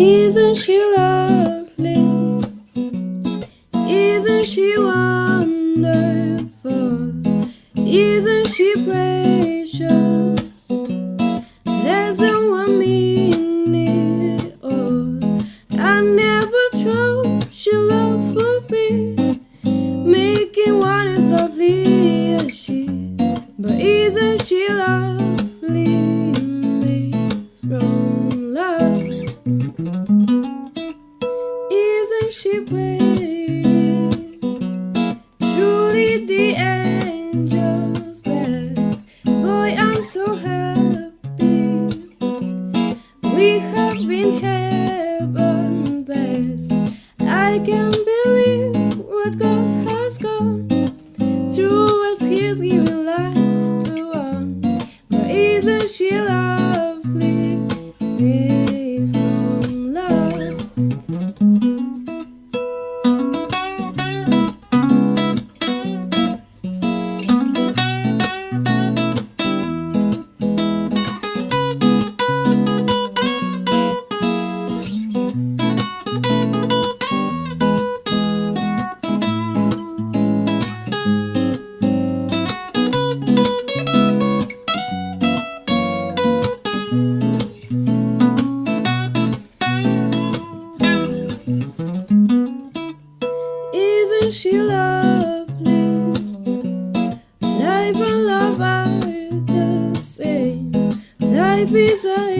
Isn't she lovely? Isn't she wonderful? Isn't she precious? Less than 1 minute old. I never thought your love would be making one as lovely as she. But isn't she lovely? Made from love. Isn't she pretty? Truly the angel's best. Boy, I'm so happy. We have been heaven blessed. I can't believe what God has done through us. He's giving life to one. But isn't she lovely? Made from love. Isn't she lovely? Life and love are the same. Life is a